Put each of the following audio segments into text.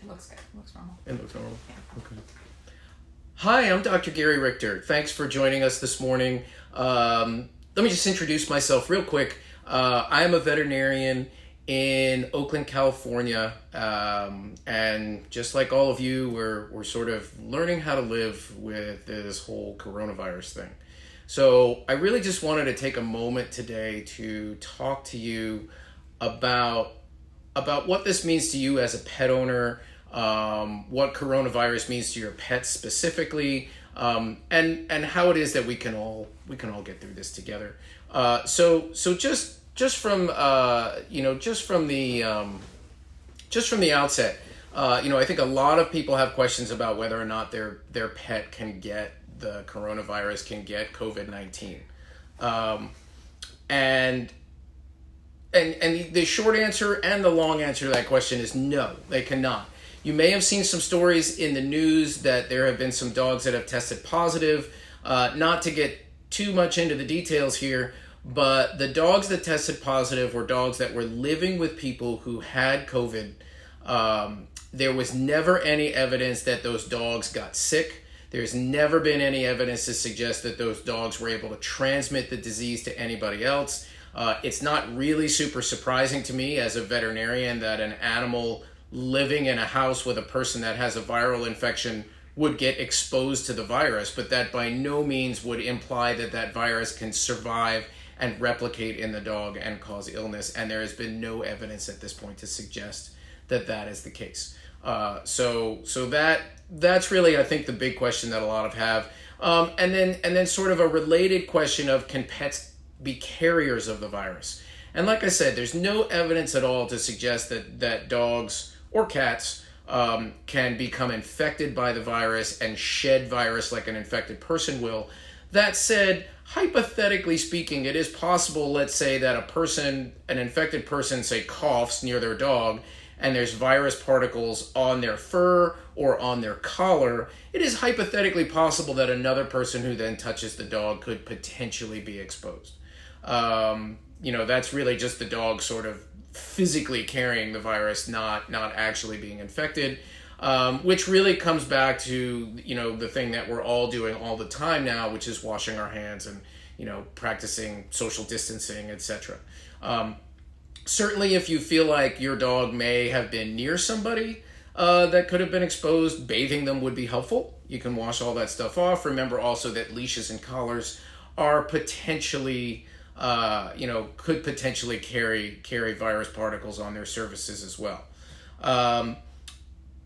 looks good. It looks normal. It looks normal. Yeah. Okay. Hi, I'm Dr. Gary Richter. Thanks for joining us this morning. Let me just introduce myself real quick. I am a veterinarian in Oakland, California, and just like all of you, we're sort of learning how to live with this whole coronavirus thing. So I really just wanted to take a moment today to talk to you about what this means to you as a pet owner, what coronavirus means to your pets specifically, and how it is that we can all get through this together. So just from the outset, I think a lot of people have questions about whether or not their pet can get the coronavirus, can get COVID-19, and the short answer and the long answer to that question is no, they cannot. You may have seen some stories in the news that there have been some dogs that have tested positive. Not to get too much into the details here, but the dogs that tested positive were dogs that were living with people who had COVID. There was never any evidence that those dogs got sick. There's never been any evidence to suggest that those dogs were able to transmit the disease to anybody else. It's not really super surprising to me as a veterinarian that an animal living in a house with a person that has a viral infection would get exposed to the virus, but that by no means would imply that that virus can survive and replicate in the dog and cause illness. And there has been no evidence at this point to suggest that that is the case. So that's really, I think, the big question that a lot of have. And then sort of a related question of, can pets be carriers of the virus? And like I said, there's no evidence at all to suggest that dogs or cats can become infected by the virus and shed virus like an infected person will. That said, hypothetically speaking, it is possible, let's say, that an infected person, say, coughs near their dog, and there's virus particles on their fur or on their collar. It is hypothetically possible that another person who then touches the dog could potentially be exposed. That's really just the dog sort of physically carrying the virus, not actually being infected, which really comes back to, the thing that we're all doing all the time now, which is washing our hands and, practicing social distancing, etc. Certainly, if you feel like your dog may have been near somebody that could have been exposed, bathing them would be helpful. You can wash all that stuff off. Remember also that leashes and collars are potentially, could potentially carry virus particles on their surfaces as well.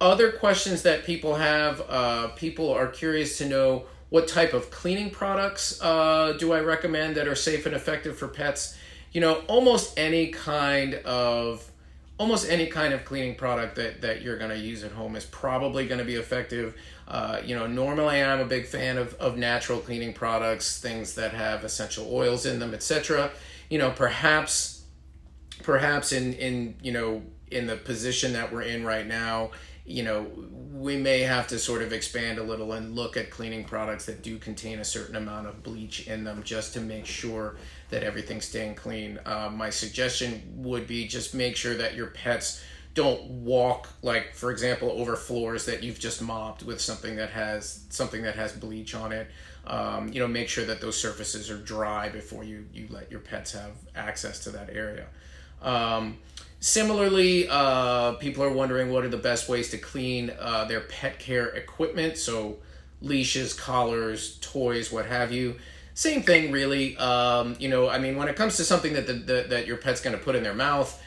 Other questions that people have, people are curious to know, what type of cleaning products do I recommend that are safe and effective for pets? Almost any kind of cleaning product that you're going to use at home is probably going to be effective. Normally I'm a big fan of natural cleaning products, things that have essential oils in them, etc. Perhaps in the position that we're in right now, we may have to sort of expand a little and look at cleaning products that do contain a certain amount of bleach in them, just to make sure that everything's staying clean. My suggestion would be just make sure that your pets don't walk, like, for example, over floors that you've just mopped with something that has bleach on it. Make sure that those surfaces are dry before you let your pets have access to that area. Similarly, people are wondering what are the best ways to clean their pet care equipment, so leashes, collars, toys, what have you. Same thing, really. When it comes to something that your pet's going to put in their mouth,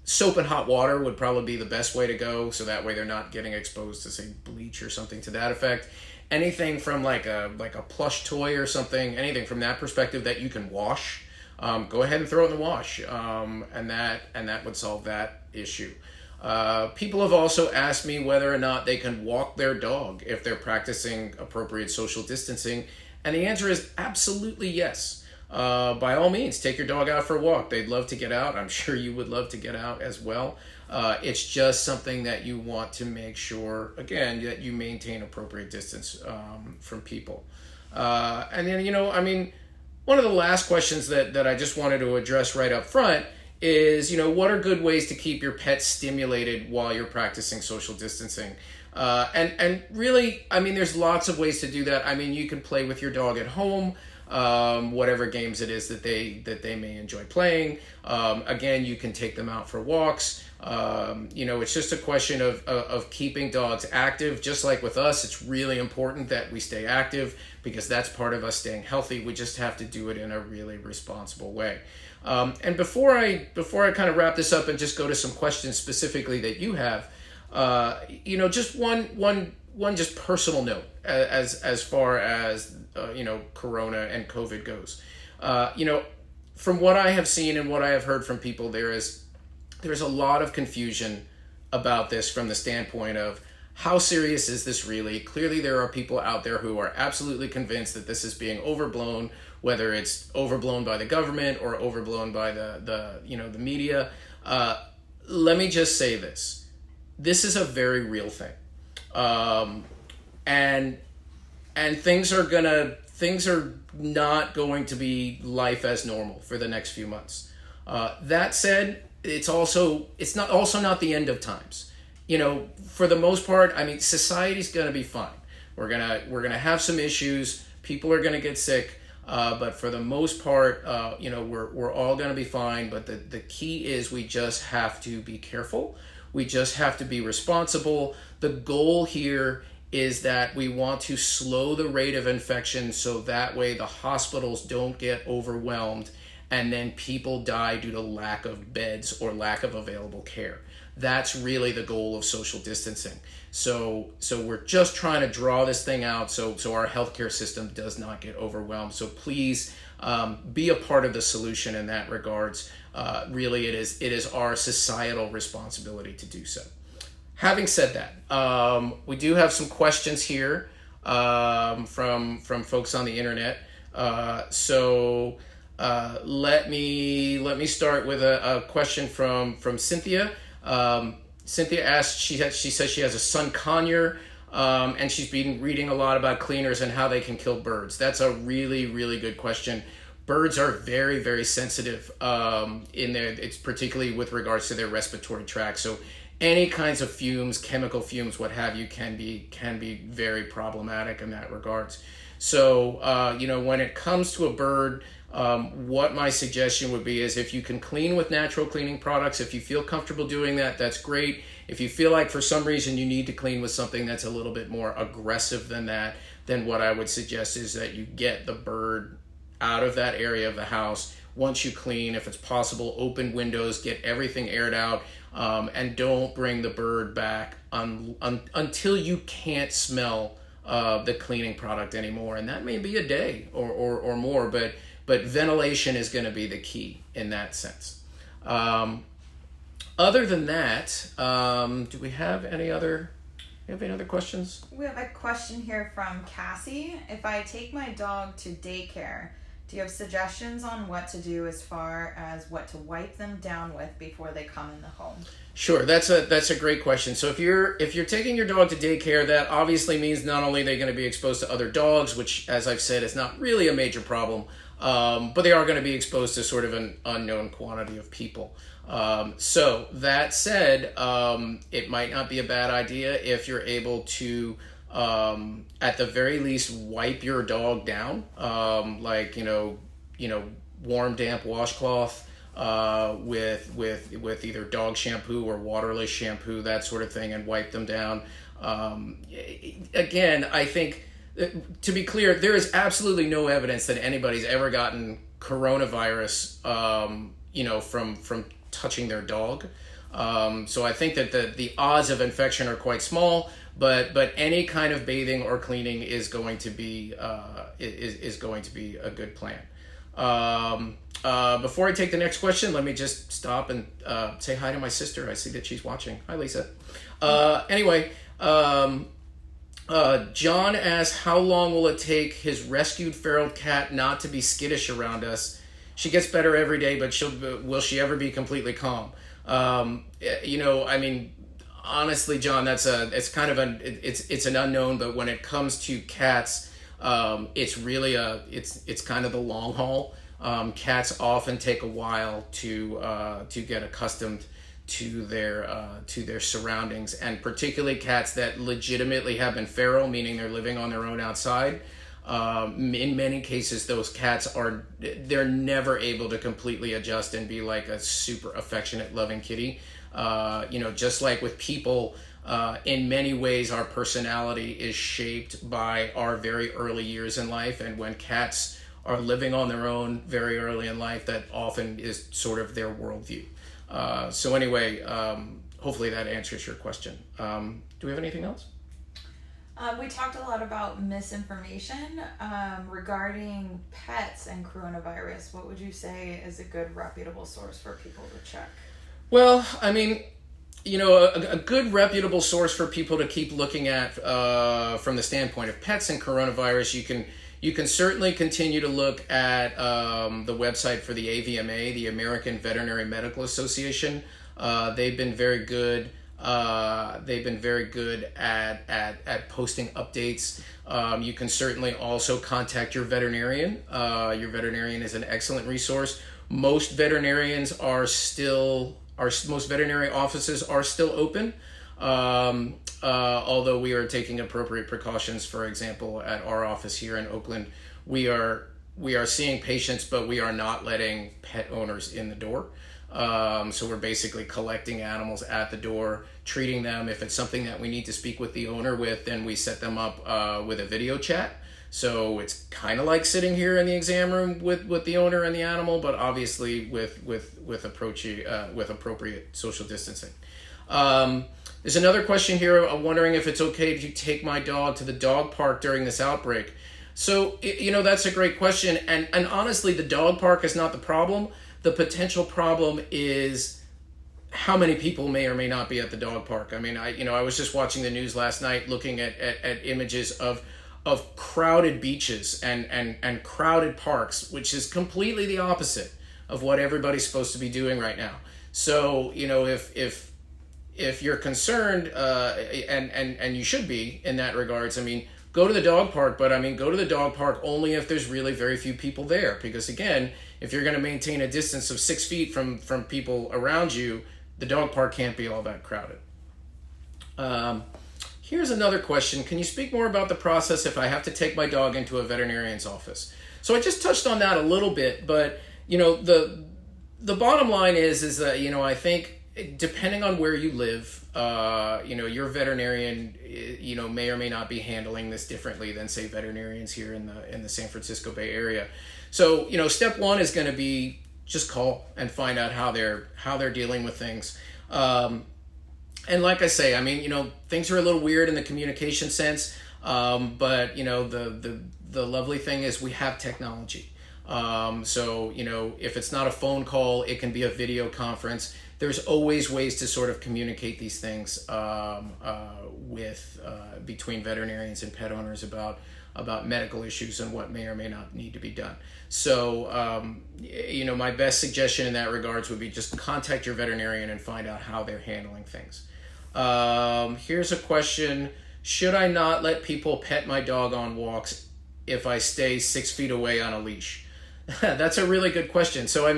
soap and hot water would probably be the best way to go, so that way they're not getting exposed to, say, bleach or something to that effect. Anything from like a plush toy or something, anything from that perspective that you can wash, go ahead and throw it in the wash, and that would solve that issue. People have also asked me whether or not they can walk their dog if they're practicing appropriate social distancing, and the answer is absolutely yes. By all means, take your dog out for a walk. They'd love to get out. I'm sure you would love to get out as well. It's just something that you want to make sure, again, that you maintain appropriate distance from people. And then, one of the last questions that I just wanted to address right up front is, what are good ways to keep your pet stimulated while you're practicing social distancing? And really, there's lots of ways to do that. You can play with your dog at home, whatever games it is that they may enjoy playing. Again, you can take them out for walks. It's just a question of keeping dogs active. Just like with us, it's really important that we stay active because that's part of us staying healthy. We just have to do it in a really responsible way. And before I kind of wrap this up and just go to some questions specifically that you have, just one just personal note as far as Corona and COVID goes. From what I have seen and what I have heard from people, there's a lot of confusion about this from the standpoint of how serious is this really? Clearly, there are people out there who are absolutely convinced that this is being overblown, whether it's overblown by the government or overblown by the media. Let me just say this. This is a very real thing. And things are not going to be life as normal for the next few months. That said, it's also not the end of times. For the most part, society's going to be fine. We're going to have some issues. People are going to get sick. But for the most part, we're all going to be fine. But the key is we just have to be careful. We just have to be responsible. The goal here is that we want to slow the rate of infection so that way the hospitals don't get overwhelmed and then people die due to lack of beds or lack of available care. That's really the goal of social distancing. So we're just trying to draw this thing out so our healthcare system does not get overwhelmed. So please be a part of the solution in that regards. Really, it is our societal responsibility to do so. Having said that, we do have some questions here from folks on the internet. Let me start with a question from Cynthia. Cynthia asked, she says she has a son conure, and she's been reading a lot about cleaners and how they can kill birds. That's a really, really good question. Birds are very, very sensitive in there. It's particularly with regards to their respiratory tract. So any kinds of fumes, chemical fumes, what have you, can be very problematic in that regards. So, when it comes to a bird, what my suggestion would be is if you can clean with natural cleaning products, if you feel comfortable doing that, that's great. If you feel like for some reason you need to clean with something that's a little bit more aggressive than that, then what I would suggest is that you get the bird out of that area of the house. Once you clean, if it's possible, open windows, get everything aired out, and don't bring the bird back until you can't smell the cleaning product anymore. And that may be a day or more, but ventilation is going to be the key in that sense. Other than that, do we have any other questions? We have a question here from Cassie. If I take my dog to daycare, do you have suggestions on what to do as far as what to wipe them down with before they come in the home? Sure, that's a great question. So if you're taking your dog to daycare, that obviously means not only are they going to be exposed to other dogs, which, as I've said, is not really a major problem, but they are going to be exposed to sort of an unknown quantity of people. So that said, it might not be a bad idea if you're able to, at the very least, wipe your dog down, warm, damp washcloth, with either dog shampoo or waterless shampoo, that sort of thing, and wipe them down. Again, I think, to be clear, there is absolutely no evidence that anybody's ever gotten coronavirus, from touching their dog. So I think that the odds of infection are quite small, but any kind of bathing or cleaning is going to be a good plan. Before I take the next question, let me just stop and say hi to my sister. I see that she's watching. Hi, Lisa. Anyway, John asks, how long will it take his rescued feral cat not to be skittish around us? She gets better every day, but will she ever be completely calm? Honestly, John, it's kind of it's an unknown, but when it comes to cats, it's really it's kind of the long haul. Cats often take a while to get accustomed to their surroundings, and particularly cats that legitimately have been feral, meaning they're living on their own outside. In many cases, those cats they're never able to completely adjust and be like a super affectionate, loving kitty. Just like with people, in many ways, our personality is shaped by our very early years in life, and when cats are living on their own very early in life, that often is sort of their worldview. So anyway, hopefully that answers your question. Do we have anything else? We talked a lot about misinformation regarding pets and coronavirus. What would you say is a good reputable source for people to check? Well, I mean, a good reputable source for people to keep looking at from the standpoint of pets and coronavirus, you can certainly continue to look at the website for the AVMA, the American Veterinary Medical Association. They've been very good. They've been very good at posting updates. You can certainly also contact your veterinarian. Your veterinarian is an excellent resource. Most veterinary offices are still open. Although we are taking appropriate precautions. For example, at our office here in Oakland, we are seeing patients, but we are not letting pet owners in the door. So we're basically collecting animals at the door, treating them. If it's something that we need to speak with the owner with, then we set them up with a video chat. So it's kind of like sitting here in the exam room with the owner and the animal, but obviously with appropriate social distancing. There's another question here. I'm wondering if it's okay to take my dog to the dog park during this outbreak. So, that's a great question. And honestly, the dog park is not the problem. The potential problem is how many people may or may not be at the dog park. I mean, I was just watching the news last night looking at images of crowded beaches and crowded parks, which is completely the opposite of what everybody's supposed to be doing right now. So, if you're concerned, and you should be in that regards, I mean, go to the dog park, but go to the dog park only if there's really very few people there. Because again, if you're going to maintain a distance of 6 feet from people around you, the dog park can't be all that crowded. Here's another question. Can you speak more about the process if I have to take my dog into a veterinarian's office? So I just touched on that a little bit, but the bottom line is that I think depending on where you live, your veterinarian, may or may not be handling this differently than say veterinarians here in the San Francisco Bay Area. So, step one is going to be just call and find out how they're dealing with things. And like I say, things are a little weird in the communication sense, but the lovely thing is we have technology. So if it's not a phone call, it can be a video conference. There's always ways to sort of communicate these things between veterinarians and pet owners about medical issues and what may or may not need to be done. So, my best suggestion in that regards would be just contact your veterinarian and find out how they're handling things. Here's a question. Should I not let people pet my dog on walks if I stay 6 feet away on a leash? That's a really good question. So,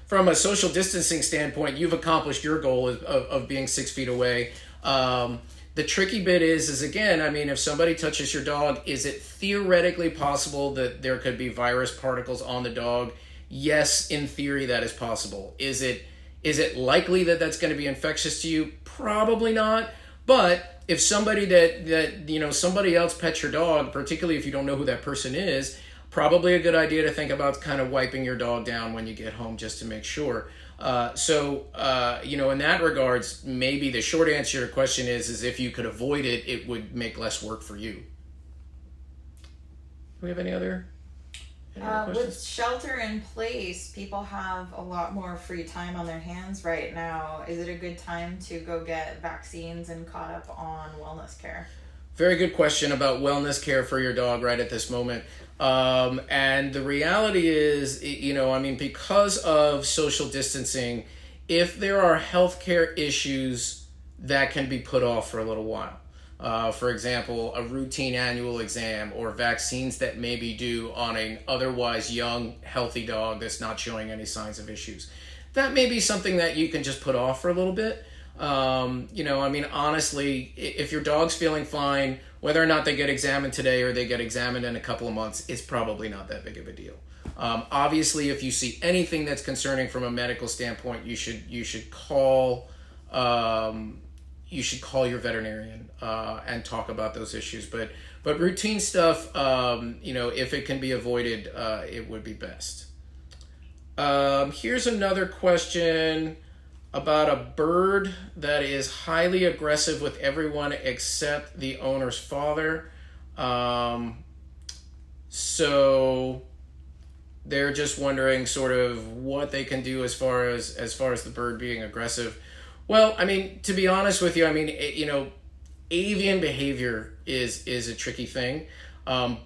from a social distancing standpoint, you've accomplished your goal of being 6 feet away. The tricky bit is again, if somebody touches your dog, is it theoretically possible that there could be virus particles on the dog? Yes, in theory, that is possible. Is it likely that that's going to be infectious to you? Probably not. But if somebody somebody else pets your dog, particularly if you don't know who that person is, probably a good idea to think about kind of wiping your dog down when you get home just to make sure. In that regards, maybe the short answer to your question is if you could avoid it, it would make less work for you. Do we have any other questions? With shelter in place, people have a lot more free time on their hands right now. Is it a good time to go get vaccines and caught up on wellness care? Very good question about wellness care for your dog right at this moment. And the reality is, because of social distancing, if there are healthcare issues, that can be put off for a little while. For example, a routine annual exam or vaccines that may be due on an otherwise young, healthy dog that's not showing any signs of issues. That may be something that you can just put off for a little bit. Honestly, if your dog's feeling fine, whether or not they get examined today or they get examined in a couple of months, it's probably not that big of a deal. Obviously, if you see anything that's concerning from a medical standpoint, you should call your veterinarian and talk about those issues. But routine stuff, if it can be avoided, it would be best. Here's another question about a bird that is highly aggressive with everyone except the owner's father. So they're just wondering sort of what they can do as far as the bird being aggressive. Well, to be honest with you, avian behavior is a tricky thing.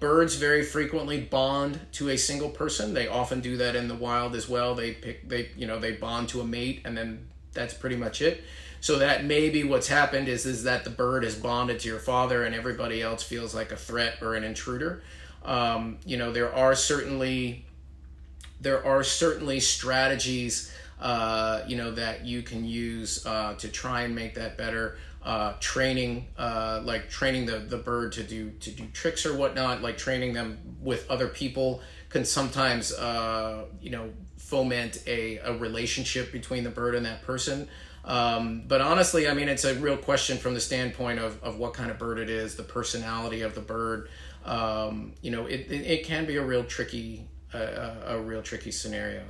Birds very frequently bond to a single person. They often do that in the wild as well. They bond to a mate, and then that's pretty much it. So that may be what's happened is that the bird is bonded to your father, and everybody else feels like a threat or an intruder. There are certainly strategies that you can use to try and make that better. Training the bird to do tricks or whatnot, like training them with other people can sometimes foment a relationship between the bird and that person. But honestly, it's a real question from the standpoint of what kind of bird it is, the personality of the bird. It can be a real tricky scenario.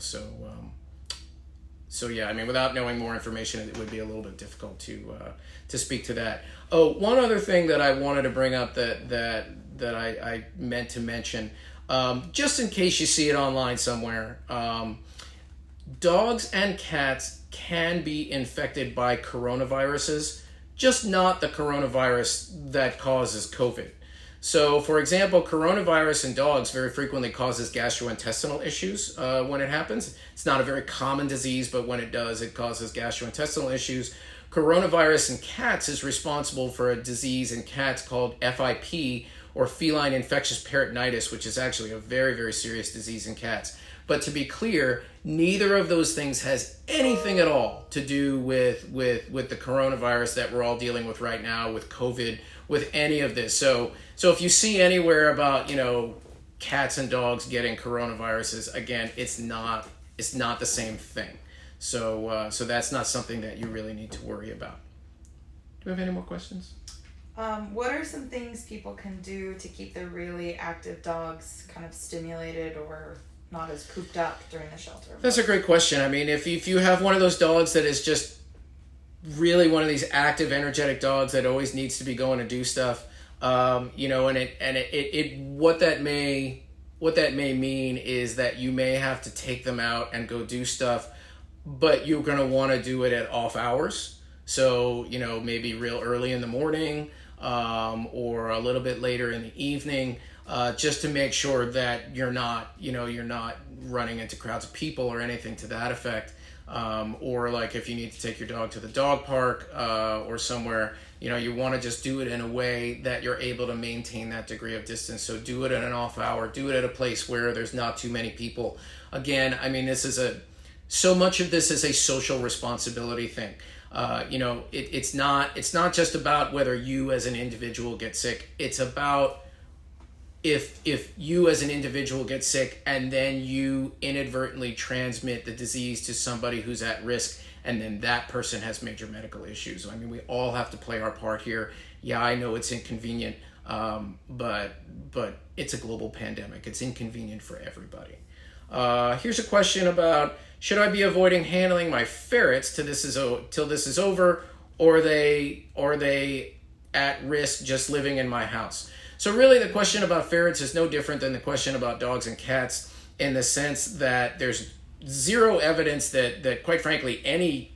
So yeah, without knowing more information, it would be a little bit difficult to speak to that. Oh, one other thing that I wanted to bring up that I meant to mention, just in case you see it online somewhere, dogs and cats can be infected by coronaviruses, just not the coronavirus that causes COVID. So, for example, coronavirus in dogs very frequently causes gastrointestinal issues when it happens. It's not a very common disease, but when it does, it causes gastrointestinal issues. Coronavirus in cats is responsible for a disease in cats called FIP, or feline infectious peritonitis, which is actually a very, very serious disease in cats. But to be clear, neither of those things has anything at all to do with the coronavirus that we're all dealing with right now, with COVID, with any of this. So if you see anywhere about, cats and dogs getting coronaviruses, again, it's not the same thing. So that's not something that you really need to worry about. Do we have any more questions? What are some things people can do to keep their really active dogs kind of stimulated or not as cooped up during the shelter? That's a great question. If you have one of those dogs that is just really one of these active, energetic dogs that always needs to be going to do stuff, what that may mean is that you may have to take them out and go do stuff, but you're going to want to do it at off hours. So, maybe real early in the morning, or a little bit later in the evening, just to make sure that you're not running into crowds of people or anything to that effect. Or like if you need to take your dog to the dog park, or somewhere, you want to just do it in a way that you're able to maintain that degree of distance. So do it at an off hour, do it at a place where there's not too many people. Again, so much of this is a social responsibility thing. It's not just about whether you as an individual get sick. It's about if you as an individual get sick and then you inadvertently transmit the disease to somebody who's at risk, and then that person has major medical issues. We all have to play our part here. Yeah, I know it's inconvenient, but it's a global pandemic. It's inconvenient for everybody. Here's a question about, should I be avoiding handling my ferrets till this is over, or are they at risk just living in my house? So really the question about ferrets is no different than the question about dogs and cats, in the sense that there's zero evidence that quite frankly any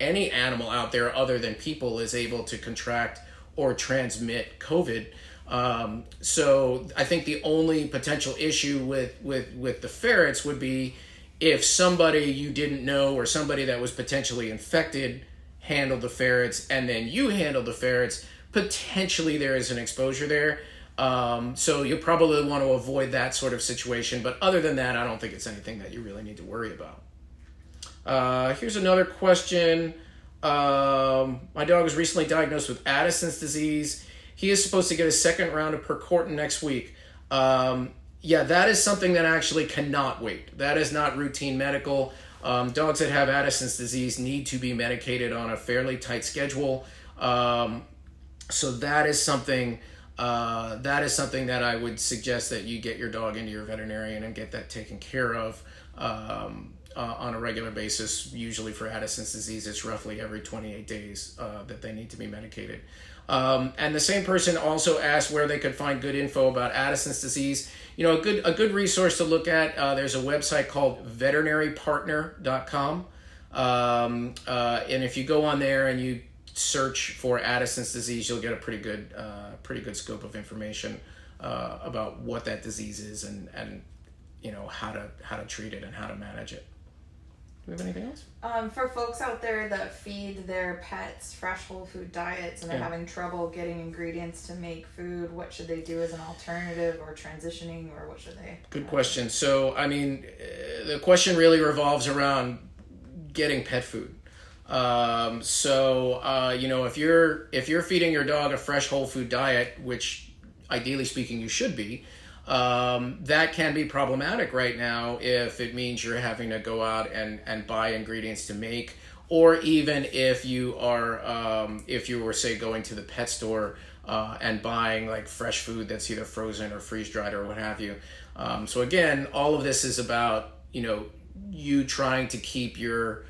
animal out there other than people is able to contract or transmit COVID. So I think the only potential issue with the ferrets would be if somebody you didn't know or somebody that was potentially infected handled the ferrets and then you handled the ferrets. potentially there is an exposure there. So you probably want to avoid that sort of situation. But other than that, I don't think it's anything that you really need to worry about. Here's another question. My dog was recently diagnosed with Addisons disease. He is supposed to get a second round of Percortin next week. Yeah, that is something that actually cannot wait. That is not routine medical. Dogs that have Addisons disease need to be medicated on a fairly tight schedule. So that is something that I would suggest that you get your dog into your veterinarian and get that taken care of on a regular basis. Usually for Addison's disease, it's roughly every 28 days that they need to be medicated. And the same person also asked where they could find good info about Addison's disease. You know, a good resource to look at, there's a website called veterinarypartner.com. And if you go on there and you search for Addison's disease, you'll get a pretty good scope of information about what that disease is and you know how to treat it and how to manage it. Do we have anything else? For folks out there that feed their pets fresh whole food diets and they're having trouble getting ingredients to make food, what should they do as an alternative or transitioning, or what should they? Good question. So, I mean, the question really revolves around getting pet food. You know, if you're feeding your dog a fresh whole food diet, which ideally speaking you should be, that can be problematic right now if it means you're having to go out and buy ingredients to make, or even if you were say going to the pet store and buying like fresh food that's either frozen or freeze dried or what have you. So again, all of this is about, you know, you trying to keep your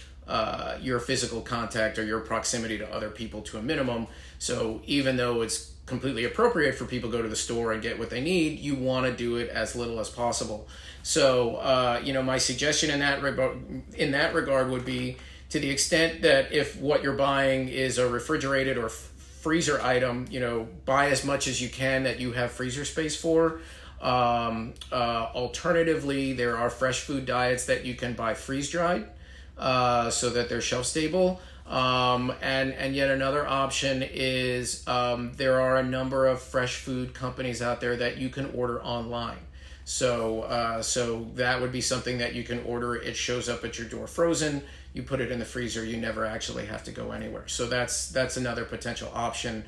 physical contact or your proximity to other people to a minimum. So even though it's completely appropriate for people to go to the store and get what they need, you want to do it as little as possible. So, you know, my suggestion in that regard would be, to the extent that if what you're buying is a refrigerated or freezer item, you know, buy as much as you can that you have freezer space for. Alternatively, there are fresh food diets that you can buy freeze dried, so that they're shelf stable. And yet another option is there are a number of fresh food companies out there that you can order online. So that would be something that you can order. It shows up at your door frozen. You put it in the freezer. You never actually have to go anywhere. So that's another potential option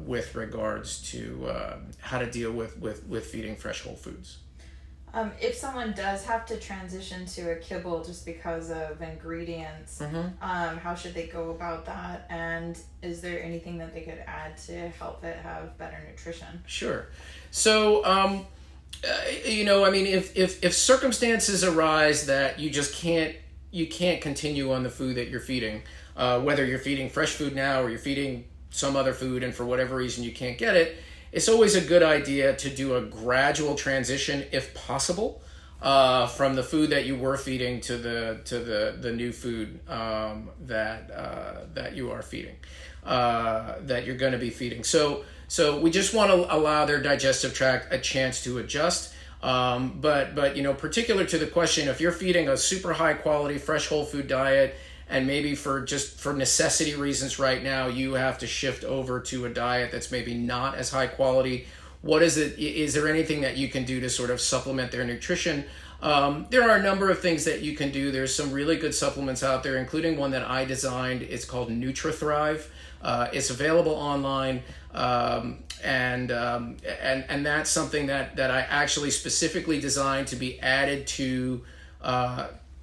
with regards to how to deal with feeding fresh whole foods. If someone does have to transition to a kibble just because of ingredients, how should they go about that? And is there anything that they could add to help it have better nutrition? Sure. So, you know, I mean, if circumstances arise that you just can't continue on the food that you're feeding, whether you're feeding fresh food now or you're feeding some other food and for whatever reason you can't get it, it's always a good idea to do a gradual transition, if possible, from the food that you were feeding to the new food that you are feeding, that you're going to be feeding. So we just want to allow their digestive tract a chance to adjust. But you know, particular to the question, if you're feeding a super high quality fresh whole food diet, and maybe for necessity reasons right now, you have to shift over to a diet that's maybe not as high quality. What is it? Is there anything that you can do to sort of supplement their nutrition? There are a number of things that you can do. There's some really good supplements out there, including one that I designed. It's called NutriThrive. It's available online, and that's something that I actually specifically designed to be added to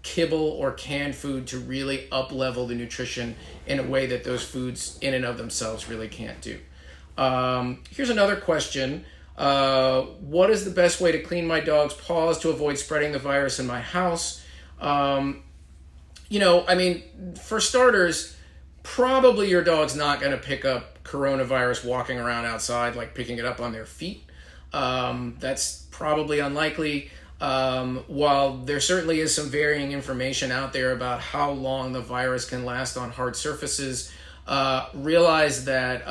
kibble or canned food to really up-level the nutrition in a way that those foods in and of themselves really can't do. Here's another question. What is the best way to clean my dog's paws to avoid spreading the virus in my house? You know, I mean, for starters, probably your dog's not going to pick up coronavirus walking around outside, like picking it up on their feet. That's probably unlikely. While there certainly is some varying information out there about how long the virus can last on hard surfaces, realize that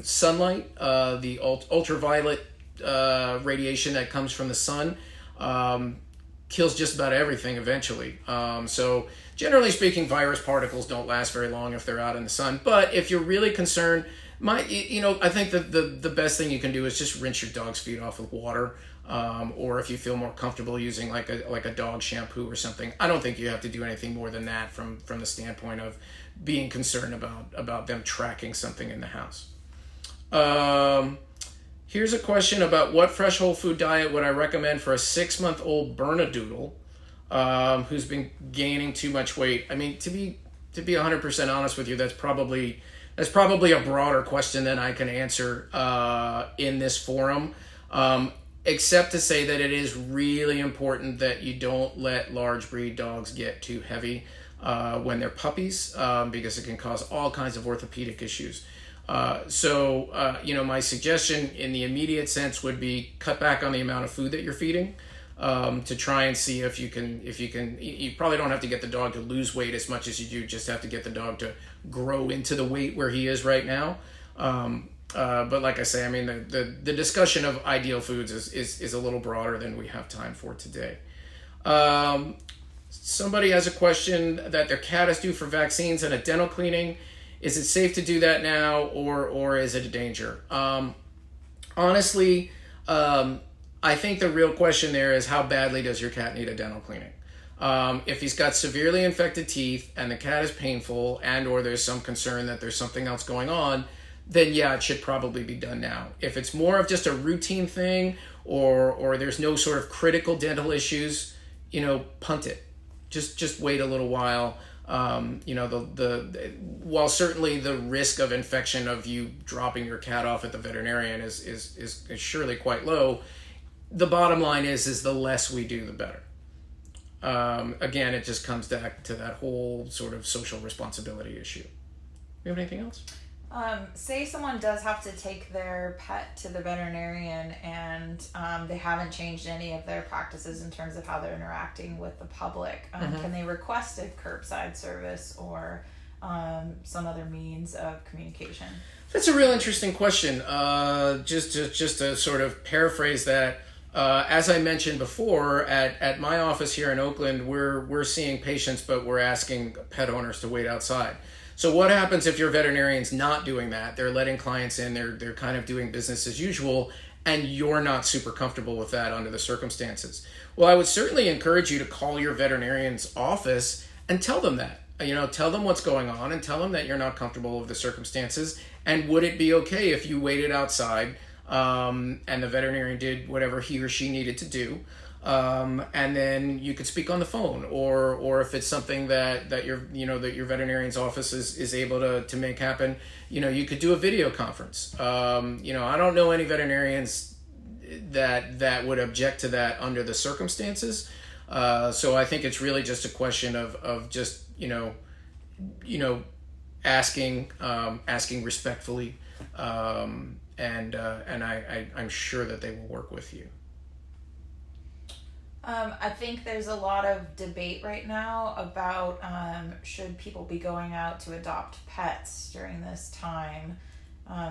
sunlight, the ultraviolet radiation that comes from the sun, kills just about everything eventually. So generally speaking, virus particles don't last very long if they're out in the sun. But if you're really concerned I think that the best thing you can do is just rinse your dog's feet off with water, or if you feel more comfortable using like a dog shampoo or something. I don't think you have to do anything more than that from the standpoint of being concerned about them tracking something in the house. Here's a question about what fresh whole food diet would I recommend for a 6-month-old Bernedoodle who's been gaining too much weight. I mean, to be 100% honest with you, that's probably a broader question than I can answer in this forum, except to say that it is really important that you don't let large breed dogs get too heavy when they're puppies, because it can cause all kinds of orthopedic issues. My suggestion in the immediate sense would be cut back on the amount of food that you're feeding, to try and see if you can, you probably don't have to get the dog to lose weight as much as you do just have to get the dog to grow into the weight where he is right now. But like I say, I mean, the discussion of ideal foods is a little broader than we have time for today. Somebody has a question that their cat is due for vaccines and a dental cleaning. Is it safe to do that now, or is it a danger? Honestly, I think the real question there is how badly does your cat need a dental cleaning? If he's got severely infected teeth and the cat is painful or there's some concern that there's something else going on, then yeah, it should probably be done now. If it's more of just a routine thing or there's no sort of critical dental issues, punt it. Just wait a little while. While certainly the risk of infection of you dropping your cat off at the veterinarian is surely quite low, the bottom line is the less we do, the better. Again, it just comes back to that whole sort of social responsibility issue. You have anything else? Say someone does have to take their pet to the veterinarian and they haven't changed any of their practices in terms of how they're interacting with the public. Can they request a curbside service or some other means of communication? That's a real interesting question. Just to sort of paraphrase that, as I mentioned before, at my office here in Oakland, we're seeing patients, but we're asking pet owners to wait outside. So what happens if your veterinarian's not doing that? They're letting clients in, they're kind of doing business as usual, and you're not super comfortable with that under the circumstances. Well, I would certainly encourage you to call your veterinarian's office and tell them that. Tell them what's going on and tell them that you're not comfortable with the circumstances, and would it be okay if you waited outside and the veterinarian did whatever he or she needed to do, and then you could speak on the phone, or if it's something that your veterinarian's office is able to make happen, you could do a video conference. I don't know any veterinarians that would object to that under the circumstances. So I think it's really just a question of just asking respectfully, and I'm sure that they will work with you. I think there's a lot of debate right now about should people be going out to adopt pets during this time,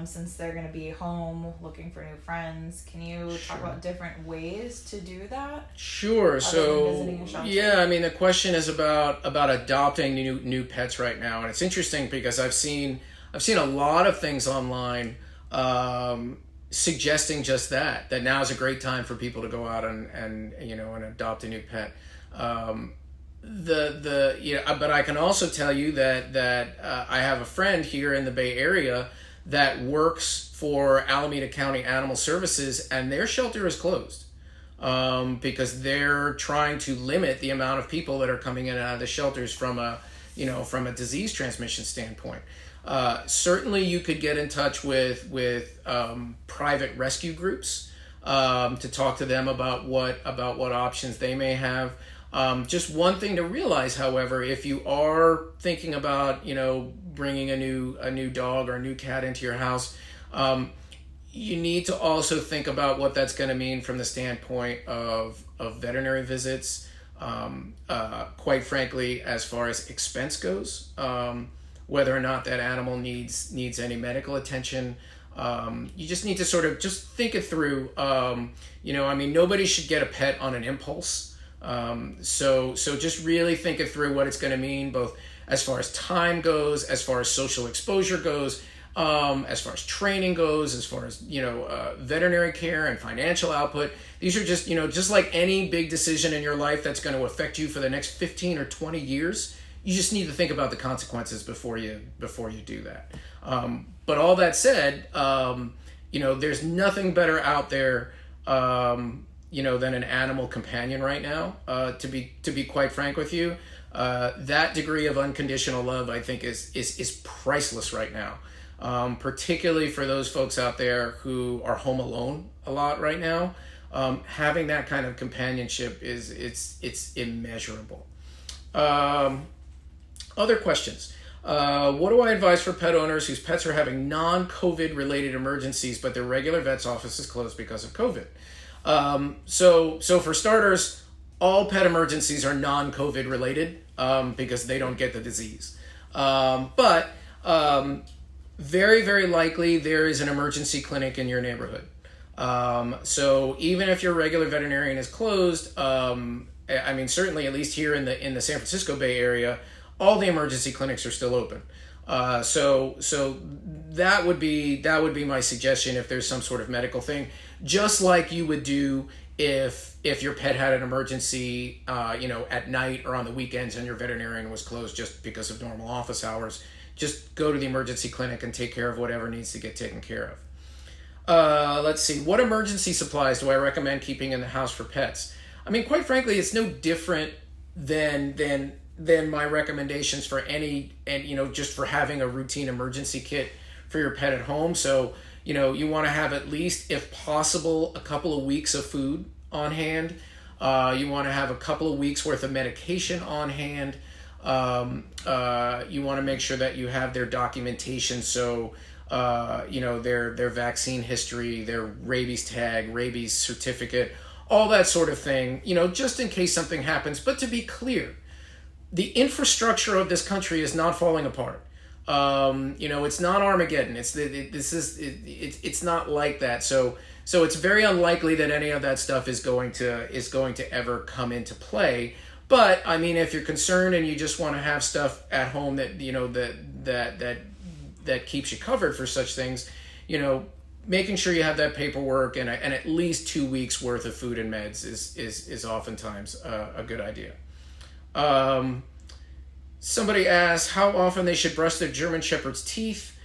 since they're going to be home looking for new friends. Can you talk about different ways to do that? Sure. So yeah, I mean, the question is about adopting new pets right now, and it's interesting because I've seen a lot of things online suggesting just that now is a great time for people to go out and adopt a new pet. But I can also tell you that I have a friend here in the Bay Area that works for Alameda County Animal Services, and their shelter is closed because they're trying to limit the amount of people that are coming in and out of the shelters from a disease transmission standpoint. Certainly you could get in touch with private rescue groups to talk to them about what options they may have. Just one thing to realize, however, if you are thinking about bringing a new dog or a new cat into your house, you need to also think about what that's going to mean from the standpoint of veterinary visits. Quite frankly, as far as expense goes. Whether or not that animal needs any medical attention. You just need to sort of just think it through. Nobody should get a pet on an impulse. So just really think it through what it's going to mean, both as far as time goes, as far as social exposure goes, as far as training goes, as far as, veterinary care and financial output. These are just, just like any big decision in your life that's going to affect you for the next 15 or 20 years. You just need to think about the consequences before you do that. But all that said, there's nothing better out there, than an animal companion right now. To be quite frank with you, that degree of unconditional love, I think, is priceless right now. Particularly for those folks out there who are home alone a lot right now. Having that kind of companionship it's immeasurable. Other questions. What do I advise for pet owners whose pets are having non-COVID related emergencies, but their regular vet's office is closed because of COVID? So for starters, all pet emergencies are non-COVID related, because they don't get the disease. But very, very likely there is an emergency clinic in your neighborhood. So even if your regular veterinarian is closed, certainly at least here in the San Francisco Bay Area, all the emergency clinics are still open. So that would be my suggestion if there's some sort of medical thing, just like you would do if your pet had an emergency, at night or on the weekends and your veterinarian was closed just because of normal office hours. Just go to the emergency clinic and take care of whatever needs to get taken care of. Let's see. What emergency supplies do I recommend keeping in the house for pets? Quite frankly, it's no different than my recommendations for just for having a routine emergency kit for your pet at home. So, you want to have at least, if possible, a couple of weeks of food on hand. You want to have a couple of weeks worth of medication on hand. You want to make sure that you have their documentation. So, their vaccine history, their rabies tag, rabies certificate, all that sort of thing, just in case something happens. But to be clear, the infrastructure of this country is not falling apart. It's not Armageddon. It's not like that. So it's very unlikely that any of that stuff is going to ever come into play. But if you're concerned and you just want to have stuff at home that that keeps you covered for such things, making sure you have that paperwork and at least 2 weeks worth of food and meds is oftentimes a good idea. Somebody asked how often they should brush their German Shepherd's teeth.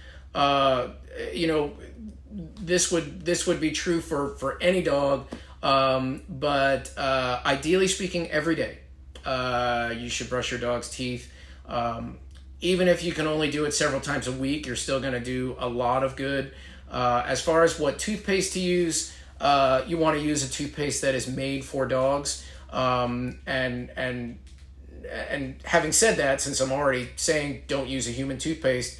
This would be true for any dog, but ideally speaking, every day. You should brush your dog's teeth. Even if you can only do it several times a week, you're still going to do a lot of good. As far as what toothpaste to use, you want to use a toothpaste that is made for dogs. And having said that, since I'm already saying don't use a human toothpaste,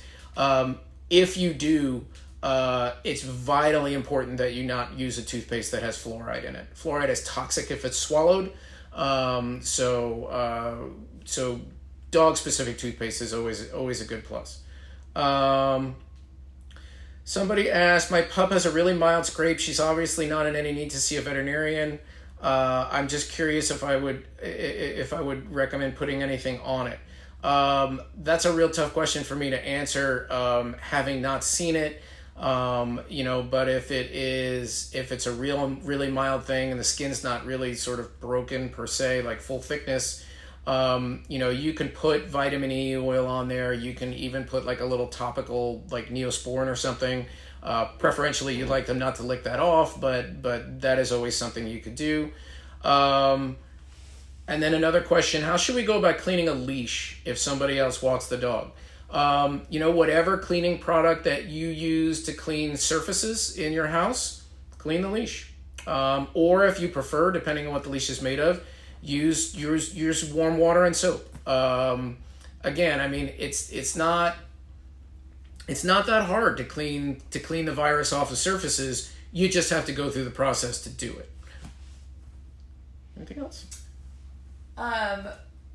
if you do, it's vitally important that you not use a toothpaste that has fluoride in it. Fluoride is toxic if it's swallowed. So dog-specific toothpaste is always a good plus. Somebody asked, my pup has a really mild scrape. She's obviously not in any need to see a veterinarian. I'm just curious if I would recommend putting anything on it. That's a real tough question for me to answer, having not seen it. But if it's a really mild thing and the skin's not really sort of broken per se, like full thickness, you can put vitamin E oil on there. You can even put like a little topical, like Neosporin or something. Preferentially, you'd like them not to lick that off, but that is always something you could do. And then another question, how should we go about cleaning a leash if somebody else walks the dog? Whatever cleaning product that you use to clean surfaces in your house, clean the leash. Or if you prefer, depending on what the leash is made of, use warm water and soap. Again, it's not that hard to clean the virus off of surfaces. You just have to go through the process to do it. Anything else?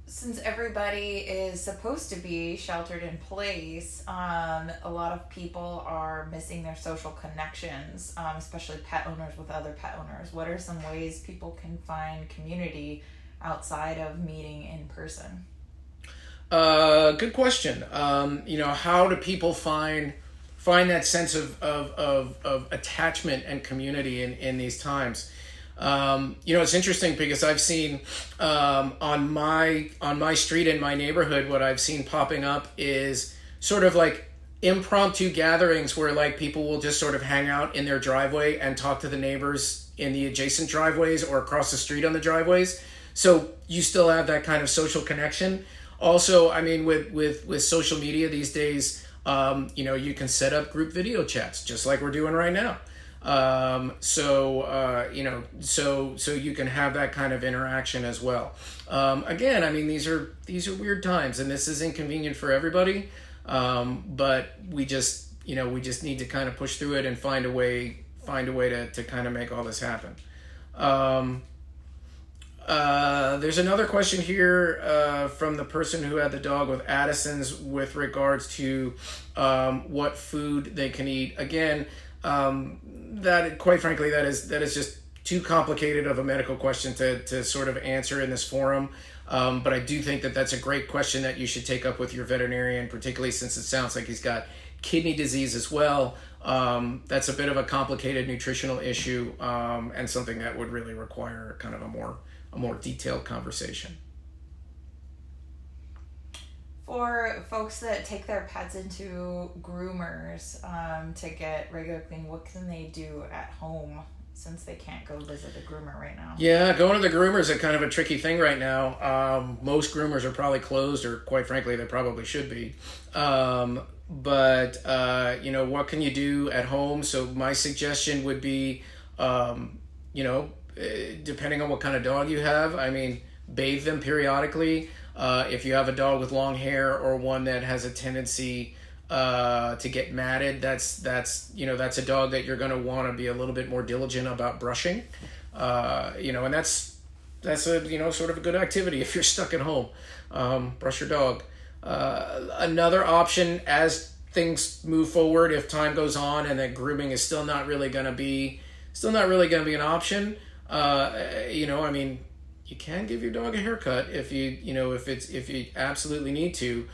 Since everybody is supposed to be sheltered in place, a lot of people are missing their social connections, especially pet owners with other pet owners. What are some ways people can find community outside of meeting in person? Good question. How do people find find that sense of attachment and community in these times. It's interesting because I've seen on my street in my neighborhood, what I've seen popping up is sort of like impromptu gatherings where like people will just sort of hang out in their driveway and talk to the neighbors in the adjacent driveways or across the street on the driveways. So you still have that kind of social connection. Also, I mean, with social media these days, you can set up group video chats just like we're doing right now. So you can have that kind of interaction as well. Again, I mean, these are weird times, and this is inconvenient for everybody. But we just need to kind of push through it and find a way to kind of make all this happen. There's another question here from the person who had the dog with Addisons with regards to what food they can eat. Again, that quite frankly that is just too complicated of a medical question to sort of answer in this forum. But I do think that that's a great question that you should take up with your veterinarian, particularly since it sounds like he's got kidney disease as well. That's a bit of a complicated nutritional issue, and something that would really require kind of a more detailed conversation. For folks that take their pets into groomers to get regular cleaning, what can they do at home since they can't go visit a groomer right now? Yeah, going to the groomer is a kind of a tricky thing right now. Most groomers are probably closed, or quite frankly, they probably should be. But what can you do at home? So my suggestion would be, depending on what kind of dog you have, I mean, bathe them periodically. If you have a dog with long hair or one that has a tendency to get matted, that's a dog that you're going to want to be a little bit more diligent about brushing. And that's a sort of a good activity if you're stuck at home. Brush your dog. Another option as things move forward, if time goes on and that grooming is still not really going to be an option, you can give your dog a haircut if you absolutely need to.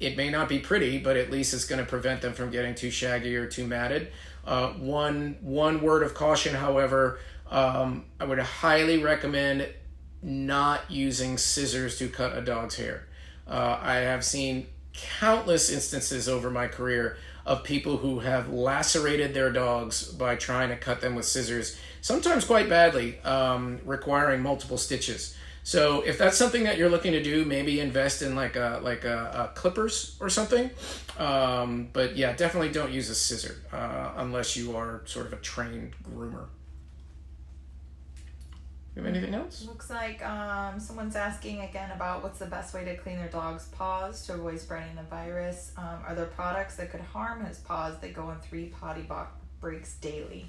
It may not be pretty, but at least it's going to prevent them from getting too shaggy or too matted. One word of caution, however, I would highly recommend not using scissors to cut a dog's hair. I have seen countless instances over my career of people who have lacerated their dogs by trying to cut them with scissors, sometimes quite badly, requiring multiple stitches. So if that's something that you're looking to do, maybe invest in like a clippers or something. But yeah, definitely don't use a scissor unless you are sort of a trained groomer. You have anything else? Looks like someone's asking again about what's the best way to clean their dog's paws to avoid spreading the virus. Are there products that could harm his paws that go in 3 potty breaks daily?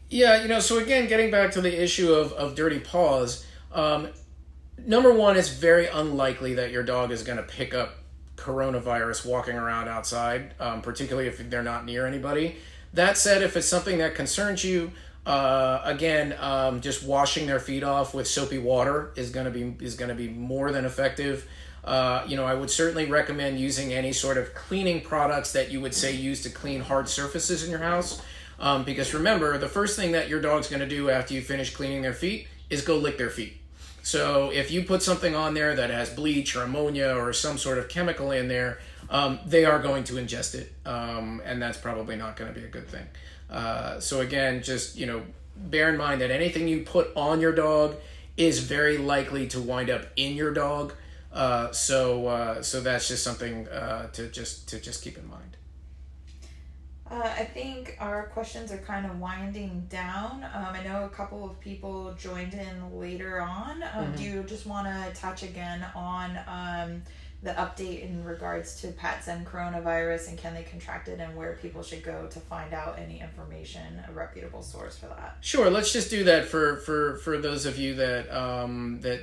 Yeah, so again, getting back to the issue of dirty paws, number one, it's very unlikely that your dog is going to pick up coronavirus walking around outside, particularly if they're not near anybody. That said, if it's something that concerns you, just washing their feet off with soapy water is going to be more than effective. I would certainly recommend using any sort of cleaning products that you would say use to clean hard surfaces in your house. Because remember, the first thing that your dog's going to do after you finish cleaning their feet is go lick their feet. So if you put something on there that has bleach or ammonia or some sort of chemical in there, they are going to ingest it. And that's probably not going to be a good thing. So again, just, bear in mind that anything you put on your dog is very likely to wind up in your dog. So that's just something to just keep in mind. I think our questions are kind of winding down. I know a couple of people joined in later on. Do you just want to touch again on the update in regards to pets and coronavirus, and can they contract it, and where people should go to find out any information, a reputable source for that? Sure, let's just do that for those of you that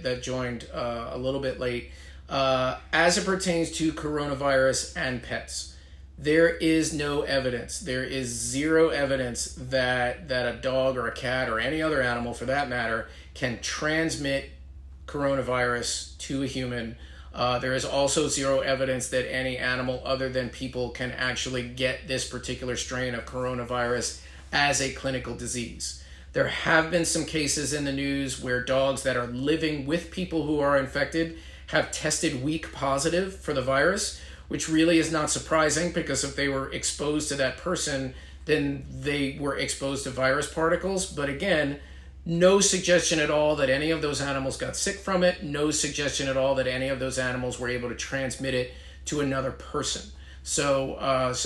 that joined a little bit late. As it pertains to coronavirus and pets, there is no evidence. There is zero evidence that a dog or a cat or any other animal, for that matter, can transmit coronavirus to a human. There is also zero evidence that any animal other than people can actually get this particular strain of coronavirus as a clinical disease. There have been some cases in the news where dogs that are living with people who are infected have tested weak positive for the virus, which really is not surprising because if they were exposed to that person, then they were exposed to virus particles. But again, no suggestion at all that any of those animals got sick from it. No suggestion at all that any of those animals were able to transmit it to another person. So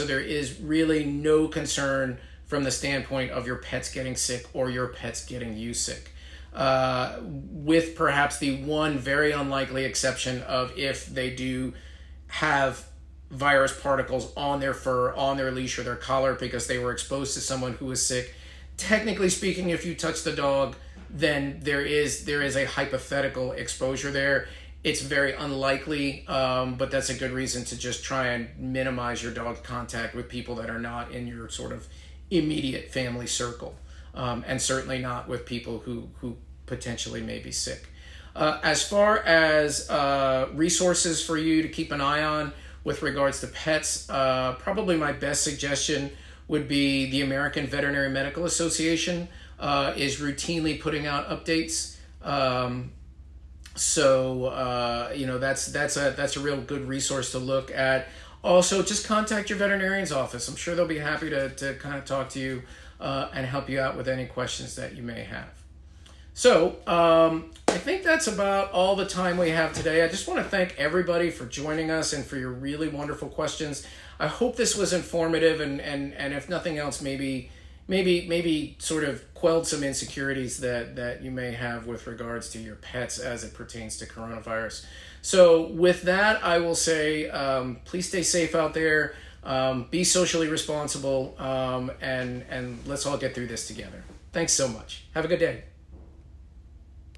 there is really no concern from the standpoint of your pets getting sick or your pets getting you sick. With perhaps the one very unlikely exception of if they do have virus particles on their fur, on their leash or their collar because they were exposed to someone who was sick. Technically speaking, if you touch the dog, then there is a hypothetical exposure there. It's very unlikely, but that's a good reason to just try and minimize your dog's contact with people that are not in your sort of immediate family circle, and certainly not with people who potentially may be sick. As far as resources for you to keep an eye on with regards to pets, probably my best suggestion would be the American Veterinary Medical Association is routinely putting out updates. That's a real good resource to look at. Also, just contact your veterinarian's office. I'm sure they'll be happy to kind of talk to you and help you out with any questions that you may have. So I think that's about all the time we have today. I just want to thank everybody for joining us and for your really wonderful questions. I hope this was informative and if nothing else, maybe sort of quelled some insecurities that you may have with regards to your pets as it pertains to coronavirus. So with that, I will say, please stay safe out there, be socially responsible, and let's all get through this together. Thanks so much. Have a good day.